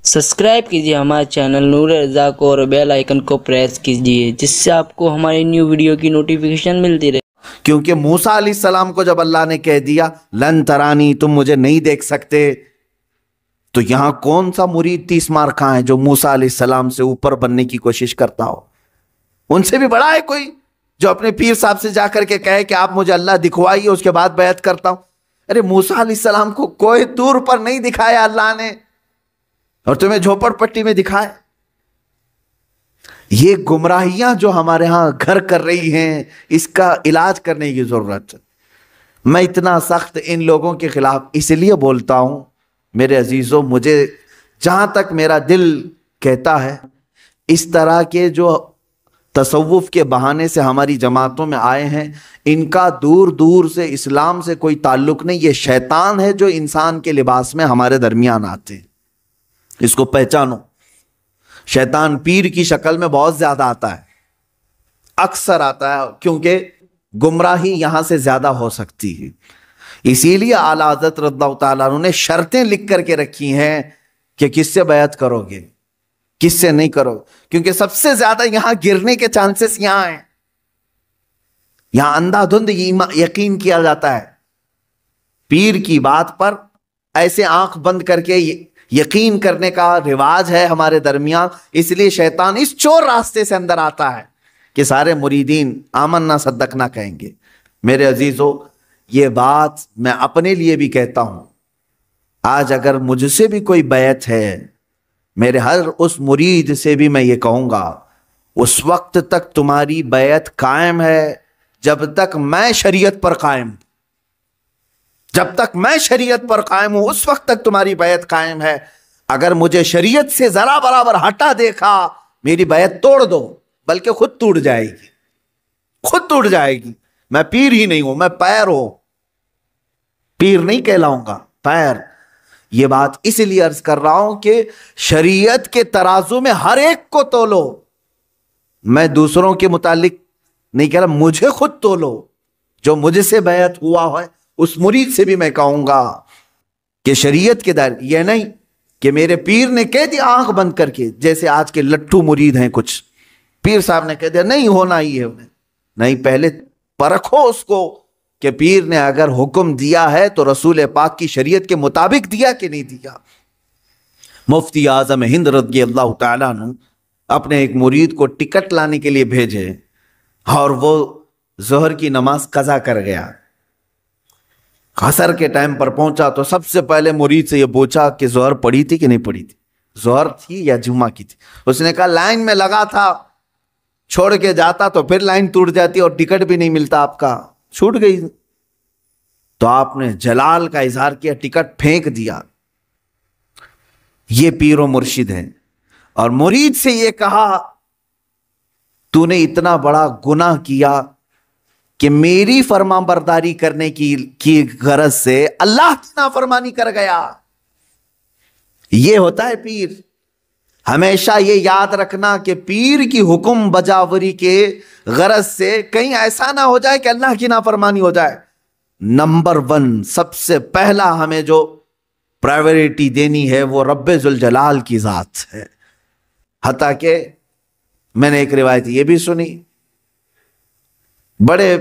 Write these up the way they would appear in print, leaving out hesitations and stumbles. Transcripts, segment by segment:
Subscribe कीजिए हमारे channel नूर रज़ा को और बेल आइकन को प्रेस कीजिए जिससे आपको हमारी न्यू वीडियो की नोटिफिकेशन मिलती रहे। क्योंकि मूसा अलैहिस्सलाम को जब अल्लाह ने कह दिया लन तरानी, तुम मुझे नहीं देख सकते, तो यहां कौन सा मुरीद 30 मार खां है जो मूसा अलैहिस्सलाम से ऊपर बनने की कोशिश करता हो? उनसे भी बड़ा है कोई जो अपने पीर साहब से जाकर के कहे कि आप मुझे अल्लाह दिखवाइए, उसके बाद बैत करता हूं। अरे मूसा अलैहिस्सलाम को कोई दूर पर नहीं दिखाया अल्लाह ने, और तुम्हें झोपड़पट्टी में दिखाए। ये गुमराहियां जो हमारे यहां घर कर रही हैं, इसका इलाज करने की जरूरत है। मैं इतना सख्त इन लोगों के खिलाफ इसलिए बोलता हूं मेरे अजीजों, मुझे जहां तक मेरा दिल कहता है, इस तरह के जो तसव्वुफ के बहाने से हमारी जमातों में आए हैं, इनका दूर दूर से इस्लाम से कोई ताल्लुक नहीं। ये शैतान है जो इंसान के लिबास में हमारे दरमियान आते हैं। इसको पहचानो। शैतान पीर की शक्ल में बहुत ज्यादा आता है, अक्सर आता है, क्योंकि गुमराही यहां से ज्यादा हो सकती है। इसीलिए आला हज़रत रज़ियल्लाहु ताला अन्हु ने शर्तें लिख करके रखी हैं कि किससे बैत करोगे, किससे नहीं करोगे, क्योंकि सबसे ज्यादा यहां गिरने के चांसेस यहां हैं। यहां अंधाधुंध यकीन किया जाता है। पीर की बात पर ऐसे आंख बंद करके यकीन करने का रिवाज है हमारे दरमियान। इसलिए शैतान इस चोर रास्ते से अंदर आता है कि सारे मुरीदीन आमन ना सद्दक ना कहेंगे। मेरे अजीजों, ये बात मैं अपने लिए भी कहता हूं। आज अगर मुझसे भी कोई बैत है, मेरे हर उस मुरीद से भी मैं ये कहूंगा, उस वक्त तक तुम्हारी बैत कायम है जब तक मैं शरीयत पर कायम, जब तक मैं शरीयत पर कायम हूं उस वक्त तक तुम्हारी बैत कायम है। अगर मुझे शरीयत से जरा बराबर हटा देखा, मेरी बैत तोड़ दो, बल्कि खुद टूट जाएगी, खुद टूट जाएगी। मैं पीर ही नहीं हूं, मैं पैर हूं, पीर नहीं कहलाऊंगा, पैर। यह बात इसलिए अर्ज कर रहा हूं कि शरीयत के तराजू में हर एक को तोलो। मैं दूसरों के मुतालिक नहीं कह रहा, मुझे खुद तोलो। जो मुझसे बैत हुआ है उस मुरीद से भी मैं कहूंगा कि शरीयत के दायरे, यह नहीं कि मेरे पीर ने कह दिया आंख बंद करके, जैसे आज के लट्ठू मुरीद हैं कुछ, पीर साहब ने कह दिया नहीं होना ही है उन्हें। नहीं, पहले परखो उसको कि पीर ने अगर हुक्म दिया है तो रसूल पाक की शरीयत के मुताबिक दिया कि नहीं दिया। मुफ्ती आजम हिंद रज़ियल्लाहु ताला अन्हु अपने एक मुरीद को टिकट लाने के लिए भेजे और वो जोहर की नमाज कज़ा कर गया। असर के टाइम पर पहुंचा तो सबसे पहले मुरीद से ये पूछा कि जोहर पढ़ी थी कि नहीं पढ़ी थी, जोहर थी या जुम्मा की थी। उसने कहा लाइन में लगा था, छोड़ के जाता तो फिर लाइन टूट जाती और टिकट भी नहीं मिलता, आपका छूट गई। तो आपने जलाल का इजहार किया, टिकट फेंक दिया। ये पीरो मुर्शिद है। और मुरीद से ये कहा तूने इतना बड़ा गुनाह किया कि मेरी फरमाबरदारी करने की गरज से अल्लाह की नाफरमानी कर गया। ये होता है पीर। हमेशा ये याद रखना कि पीर की हुक्म बजावरी के गरज से कहीं ऐसा ना हो जाए कि अल्लाह की नाफरमानी हो जाए। नंबर 1 सबसे पहला हमें जो प्रायोरिटी देनी है वो रब्बे जुल जलाल की जात है। हता के मैंने एक रिवायत ये भी सुनी, बड़े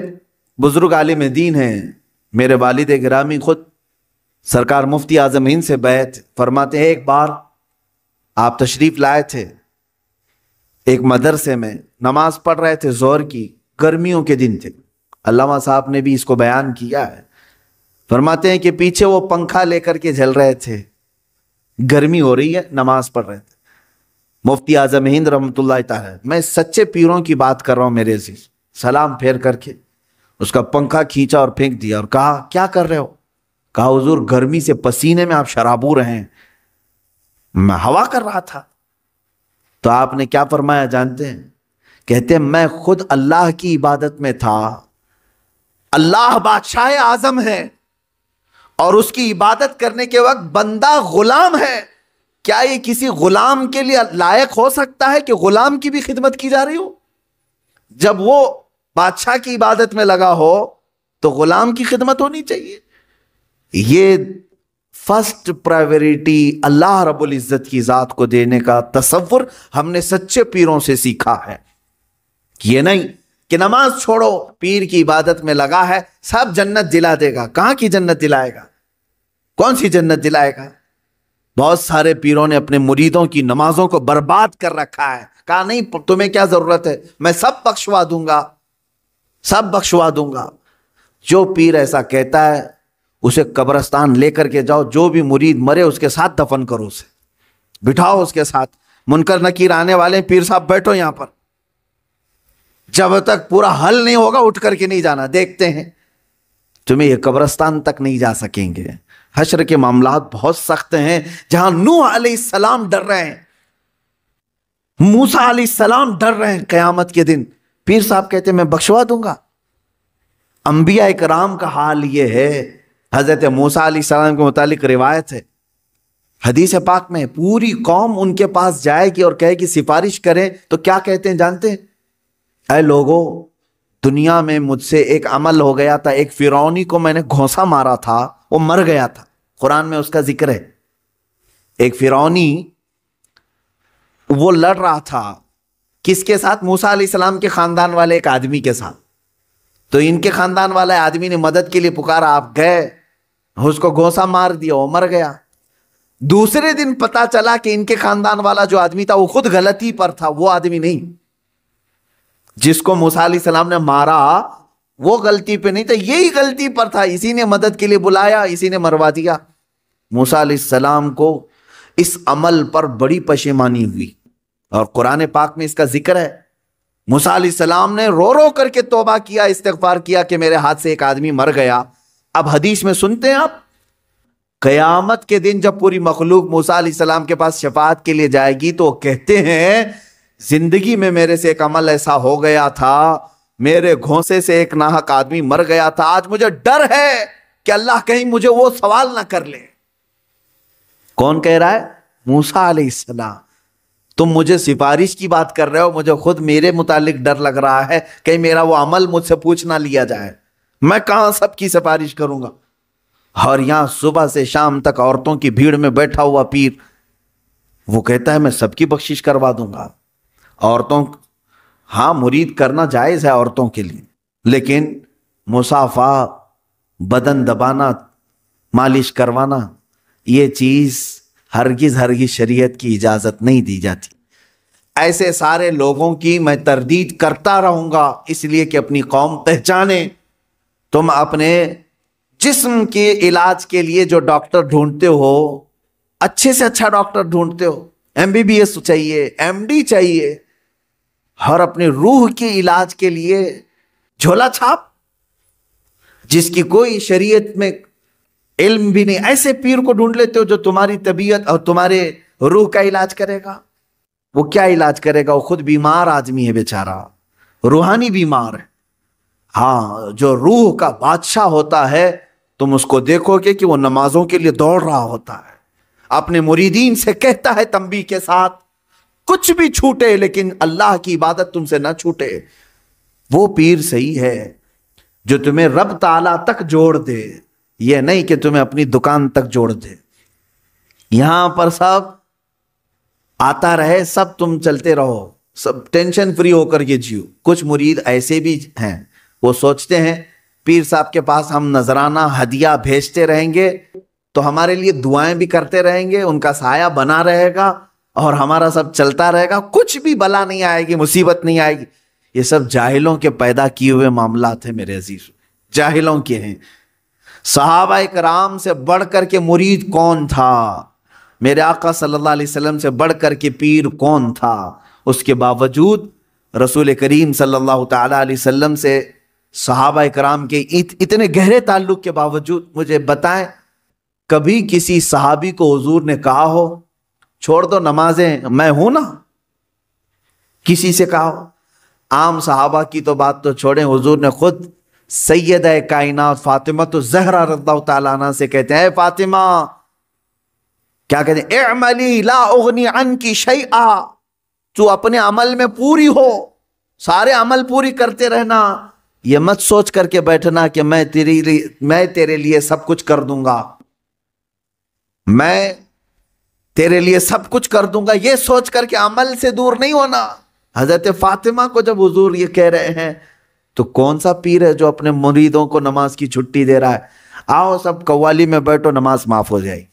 बुजुर्ग आलिम दीन हैं, मेरे वालिद गिरामी खुद सरकार मुफ्ती आजम हिंद से बैत फरमाते हैं। एक बार आप तशरीफ लाए थे एक मदरसे में, नमाज पढ़ रहे थे जोहर की, गर्मियों के दिन थे। अल्लामा साहब ने भी इसको बयान किया है। फरमाते हैं कि पीछे वो पंखा लेकर के झल रहे थे, गर्मी हो रही है, नमाज पढ़ रहे थे। मुफ्ती आजम हिंद रहमतुल्लाह ताला, मैं सच्चे पीरों की बात कर रहा हूं मेरे अजीज, सलाम फेर करके उसका पंखा खींचा और फेंक दिया और कहा क्या कर रहे हो? कहा हुजूर गर्मी से पसीने में आप शराबूर हैं, मैं हवा कर रहा था। तो आपने क्या फरमाया जानते हैं? कहते हैं मैं खुद अल्लाह की इबादत में था। अल्लाह बादशाह आजम है और उसकी इबादत करने के वक्त बंदा गुलाम है। क्या ये किसी गुलाम के लिए लायक हो सकता है कि गुलाम की भी खिदमत की जा रही हो? जब वो बादशाह की इबादत में लगा हो तो गुलाम की खिदमत होनी चाहिए। ये फर्स्ट प्रायोरिटी अल्लाह रब्बुल इज्जत की जात को देने का तसव्वुर हमने सच्चे पीरों से सीखा है। ये नहीं कि नमाज छोड़ो, पीर की इबादत में लगा है, सब जन्नत दिला देगा। कहां की जन्नत दिलाएगा? कौन सी जन्नत दिलाएगा? बहुत सारे पीरों ने अपने मुरीदों की नमाजों को बर्बाद कर रखा है। कहा नहीं, तुम्हें क्या जरूरत है, मैं सब बख्शवा दूंगा, सब बख्शवा दूंगा। जो पीर ऐसा कहता है उसे कब्रिस्तान लेकर के जाओ, जो भी मुरीद मरे उसके साथ दफन करो, उसे बिठाओ उसके साथ। मुनकर नकीर आने वाले, पीर साहब बैठो यहां पर, जब तक पूरा हल नहीं होगा उठ करके नहीं जाना, देखते हैं। तुम्हें ये कब्रिस्तान तक नहीं जा सकेंगे। हश्र के मामलात बहुत सख्त हैं, जहां नूह अलैहिस्सलाम डर रहे हैं, मूसा अलैहिस्सलाम डर रहे हैं कयामत के दिन, पीर साहब कहते हैं मैं बख्शवा दूंगा। अंबिया इकराम का हाल ये है। हजरत मूसा अलैहिस्सलाम के मुतालिक रिवायत है, हदीस पाक में, पूरी कौम उनके पास जाएगी और कहेगी सिफारिश करें, तो क्या कहते हैं जानते हैं? ऐ लोगों, दुनिया में मुझसे एक अमल हो गया था, एक फिरौनी को मैंने घोंसा मारा था, वो मर गया था। कुरान में उसका जिक्र है। एक फिरौनी वो लड़ रहा था, किसके साथ? मूसा अलैहिस्सलाम के खानदान वाले एक आदमी के साथ। तो इनके खानदान वाले आदमी ने मदद के लिए पुकारा, आप गए, उसको घोंसा मार दिया, वो मर गया। दूसरे दिन पता चला कि इनके खानदान वाला जो आदमी था वो खुद गलती पर था, वो आदमी नहीं। जिसको मूसा अलैहिस्सलाम ने मारा वो गलती पे नहीं था, यही गलती पर था, इसी ने मदद के लिए बुलाया, इसी ने मरवा दिया। मूसा अलैहिस्सलाम को इस अमल पर बड़ी पशेमानी हुई और कुरान पाक में इसका जिक्र है। मूसा अलैहिस्सलाम ने रो रो करके तौबा किया, इस्तिग़फ़ार किया कि मेरे हाथ से एक आदमी मर गया। अब हदीस में सुनते हैं आप, क़यामत के दिन जब पूरी मखलूक मूसा अलैहिस्सलाम के पास शफाअत के लिए जाएगी तो कहते हैं जिंदगी में मेरे से एक अमल ऐसा हो गया था, मेरे घोंसे से एक नाहक आदमी मर गया था, आज मुझे डर है कि अल्लाह कहीं मुझे वो सवाल ना कर ले। कौन कह रहा है? मूसा अलैहिस्सलाम। तुम मुझे सिफारिश की बात कर रहे हो, मुझे खुद मेरे मुतालिक डर लग रहा है कहीं मेरा वो अमल मुझसे पूछ ना लिया जाए, मैं कहां सबकी सिफारिश करूंगा। और यहां सुबह से शाम तक औरतों की भीड़ में बैठा हुआ पीर, वो कहता है मैं सबकी बख्शिश करवा दूंगा। औरतों, हाँ मुरीद करना जायज है औरतों के लिए, लेकिन मुसाफा, बदन दबाना, मालिश करवाना, ये चीज हरगिज हरगिज शरीयत की इजाजत नहीं दी जाती। ऐसे सारे लोगों की मैं तरदीद करता रहूंगा, इसलिए कि अपनी कौम पहचाने। तुम अपने जिस्म के इलाज के लिए जो डॉक्टर ढूंढते हो, अच्छे से अच्छा डॉक्टर ढूंढते हो, MBBS चाहिए, MD चाहिए, और अपने रूह के इलाज के लिए झोला छाप, जिसकी कोई शरीयत में इल्म भी नहीं, ऐसे पीर को ढूंढ लेते हो जो तुम्हारी तबीयत और तुम्हारे रूह का इलाज करेगा। वो क्या इलाज करेगा? वो खुद बीमार आदमी है बेचारा, रूहानी बीमार है। हाँ, जो रूह का बादशाह होता है, तुम उसको देखोगे कि वो नमाजों के लिए दौड़ रहा होता है, अपने मुरीदीन से कहता है तंबीह के साथ, कुछ भी छूटे लेकिन अल्लाह की इबादत तुमसे ना छूटे। वो पीर सही है जो तुम्हें रब ताला तक जोड़ दे, ये नहीं कि तुम्हें अपनी दुकान तक जोड़ दे। यहां पर सब आता रहे, सब तुम चलते रहो, सब टेंशन फ्री होकर के जियो। कुछ मुरीद ऐसे भी हैं, वो सोचते हैं पीर साहब के पास हम नजराना हदिया भेजते रहेंगे तो हमारे लिए दुआएं भी करते रहेंगे, उनका साया बना रहेगा और हमारा सब चलता रहेगा, कुछ भी बला नहीं आएगी, मुसीबत नहीं आएगी। ये सब जाहिलों के पैदा किए हुए मामलात हैं मेरे अजीज, जाहिलों के हैं। सहाबा कराम से बढ़कर के मुरीद कौन था? मेरे आका सल्लल्लाहु अलैहि वसल्लम से बढ़कर के पीर कौन था? उसके बावजूद रसूल करीम सल्लल्लाहु ताला अलैहि वसल्लम से सहाबा कराम के इतने गहरे ताल्लुक के बावजूद मुझे बताएं, कभी किसी सहाबी को हुजूर ने कहा हो छोड़ दो नमाजें, मैं हूं ना? किसी से कहा हो? आम सहाबा की तो बात तो छोड़ें, हुजूर ने खुद सैयदा कायनात फातिमा तो ज़हरा रज़ियल्लाहु ताला अन्हा से कहते हैं, फातिमा, क्या कहते हैं? इअमली ला उगनी अन्की शैआ, तू अपने अमल में पूरी हो, सारे अमल पूरी करते रहना, ये मत सोच करके बैठना कि मैं तेरे लिए सब कुछ कर दूंगा। میں تیرے لیے سب کچھ کر دوں گا، یہ سوچ کر کے عمل سے دور نہیں ہونا۔ حضرت فاطمہ کو جب حضور یہ کہہ رہے ہیں تو کون سا پیر ہے جو اپنے مریدوں کو نماز کی چھٹی دے رہا ہے؟ آؤ سب قوالی میں بیٹھو، نماز معاف ہو جائے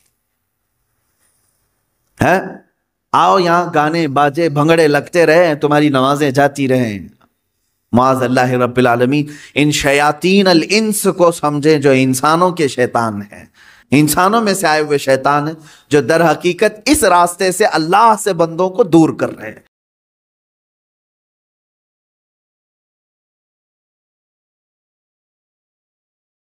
ہے، آؤ یہاں گانے باجے بھنگڑے لگتے رہیں، تمہاری نمازیں جاتی رہیں۔ معاذ اللہ رب العالمین ان شیاطین الانس کو سمجھیں جو انسانوں کے شیطان ہیں، انسانوں میں سے آئے ہوئے شیطان ہیں جو در حقیقت اس راستے سے اللہ سے بندوں کو دور کر رہے ہیں۔